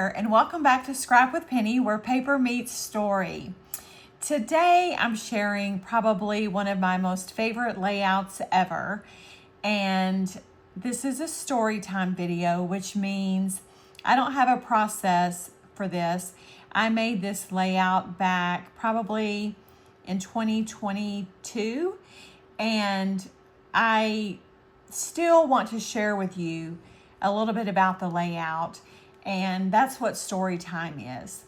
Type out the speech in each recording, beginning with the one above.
there, and welcome back to Scrap with Penny, where paper meets story. Today I'm sharing probably one of my most favorite layouts ever, and this is a story time video, which means I don't have a process for this. I made this layout back probably in 2022, and I still want to share with you a little bit about the layout, and that's what story time is.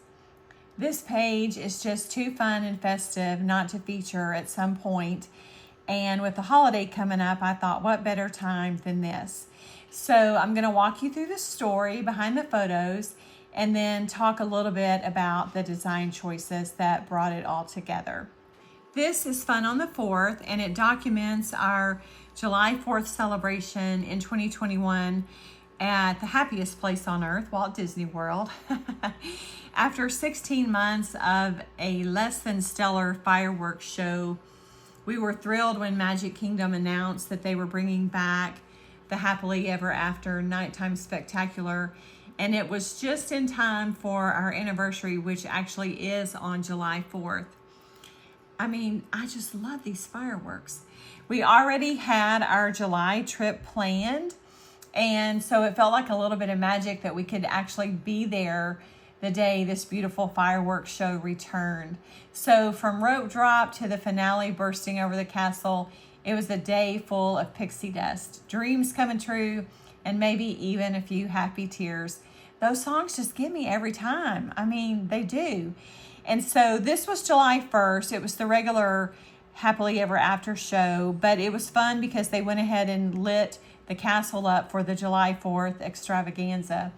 This page is just too fun and festive not to feature at some point, and with the holiday coming up, I thought what better time than this. So I'm going to walk you through the story behind the photos and then talk a little bit about the design choices that brought it all together. This is Fun on the 4th, and it documents our July 4th celebration in 2021 at the happiest place on earth, Walt Disney World. After 16 months of a less than stellar fireworks show, we were thrilled when Magic Kingdom announced that they were bringing back the Happily Ever After Nighttime Spectacular, and it was just in time for our anniversary, which actually is on July 4th. I mean, I just love these fireworks. We already had our July trip planned, and so it felt like a little bit of magic that we could actually be there the day this beautiful fireworks show returned. So from rope drop to the finale bursting over the castle, it was a day full of pixie dust, dreams coming true, and maybe even a few happy tears. Those songs just get me every time. I mean, they do. And so this was July 1st. It was the regular Happily Ever After show, but it was fun because they went ahead and lit the castle up for the July 4th extravaganza.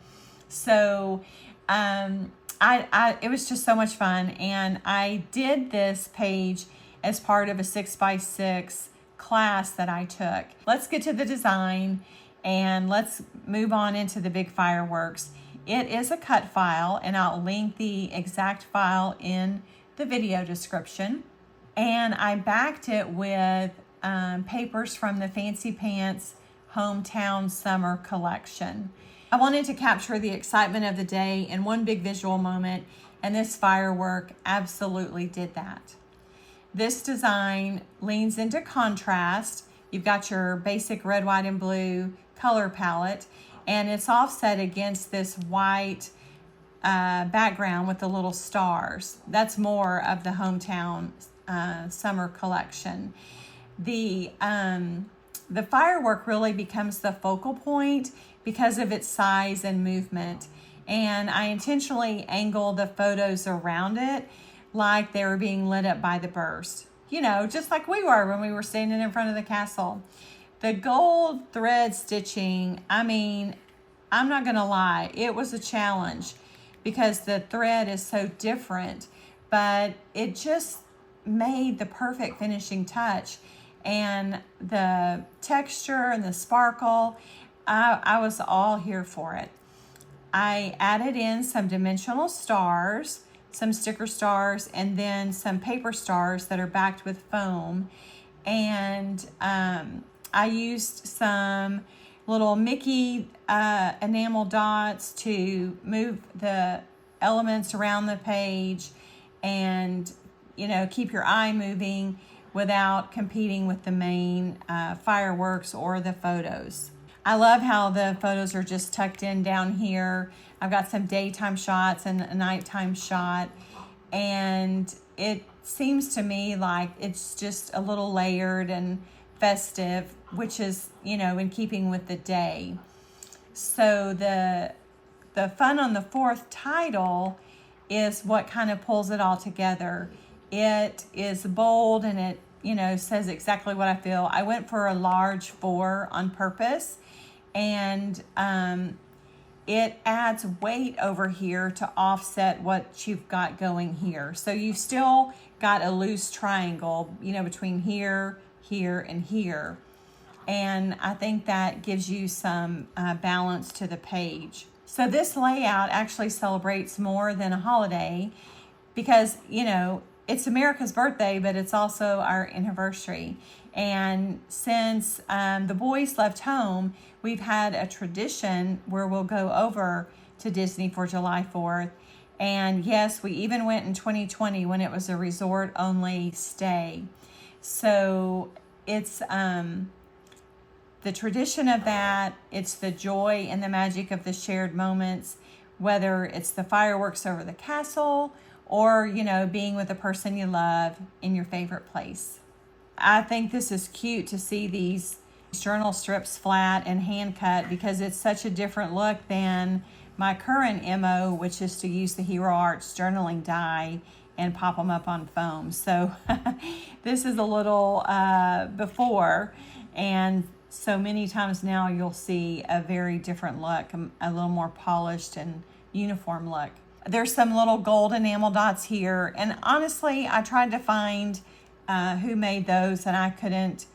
So it was just so much fun, and I did this page as part of a 6x6 class that I took. Let's get to the design and let's move on into the big fireworks. It is a cut file, and I'll link the exact file in the video description. And I backed it with papers from the Fancy Pants Hometown Summer Collection. I wanted to capture the excitement of the day in one big visual moment, and this firework absolutely did that. This design leans into contrast. You've got your basic red, white, and blue color palette, and it's offset against this white background with the little stars. That's more of the Hometown Summer Collection. The firework really becomes the focal point because of its size and movement, and I intentionally angled the photos around it like they were being lit up by the burst. You know, just like we were when we were standing in front of the castle. The gold thread stitching, I mean, I'm not gonna lie, it was a challenge because the thread is so different, but it just made the perfect finishing touch. And the texture and the sparkle, I was all here for it. I added in some dimensional stars, some sticker stars, and then some paper stars that are backed with foam. And I used some little Mickey enamel dots to move the elements around the page and, you know, keep your eye moving without competing with the main fireworks or the photos. I love how the photos are just tucked in down here. I've got some daytime shots and a nighttime shot, and it seems to me like it's just a little layered and festive, which is, you know, in keeping with the day. So the Fun on the 4th title is what kind of pulls it all together. It is bold, and it, you know, says exactly what I feel. I went for a large 4 on purpose, and it adds weight over here to offset what you've got going here. So you've still got a loose triangle, you know, between here, here, and here. And I think that gives you some balance to the page. So this layout actually celebrates more than a holiday because, you know, it's America's birthday, but it's also our anniversary. And since the boys left home, we've had a tradition where we'll go over to Disney for July 4th. And yes, we even went in 2020 when it was a resort only stay. So it's the tradition of that. It's the joy and the magic of the shared moments, whether it's the fireworks over the castle or, you know, being with the person you love in your favorite place. I think this is cute to see these journal strips flat and hand cut, because it's such a different look than my current MO, which is to use the Hero Arts journaling die and pop them up on foam. So this is a little before, and so many times now you'll see a very different look, a little more polished and uniform look. There's some little gold enamel dots here, and honestly, I tried to find who made those, and I couldn't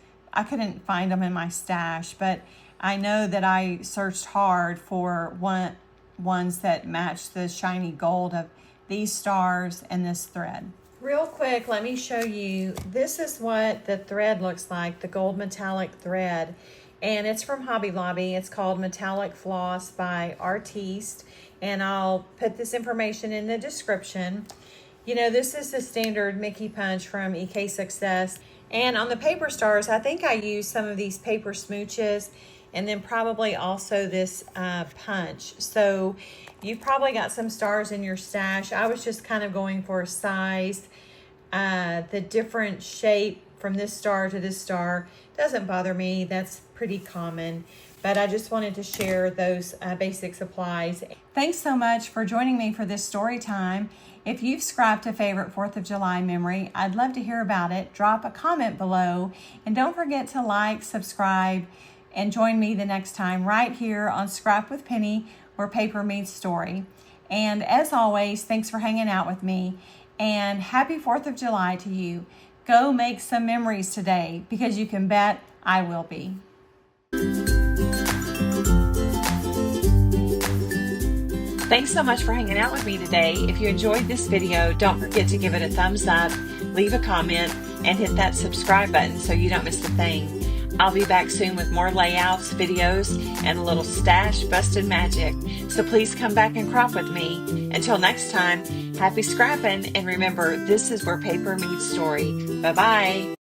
find them in my stash, but I know that I searched hard for ones that match the shiny gold of these stars and this thread. Real quick, let me show you. This is what the thread looks like, the gold metallic thread. And it's from Hobby Lobby. It's called Metallic Floss by Artiste. And I'll put this information in the description. You know, this is the standard Mickey punch from EK Success. And on the paper stars, I think I used some of these paper smooches, and then probably also this punch. So you've probably got some stars in your stash. I was just kind of going for a size. The different shape from this star to this star doesn't bother me. That's pretty common. But I just wanted to share those basic supplies. Thanks so much for joining me for this story time. If you've scrapped a favorite 4th of July memory, I'd love to hear about it. Drop a comment below. And don't forget to like, subscribe, and join me the next time right here on Scrap with Penny, where paper meets story. And as always, thanks for hanging out with me, and happy 4th of July to you. Go make some memories today, because you can bet I will be. Thanks so much for hanging out with me today. If you enjoyed this video, don't forget to give it a thumbs up, leave a comment, and hit that subscribe button so you don't miss a thing. I'll be back soon with more layouts, videos, and a little stash busted magic. So please come back and crop with me. Until next time, happy scrapping, and remember, this is where paper meets story. Bye-bye.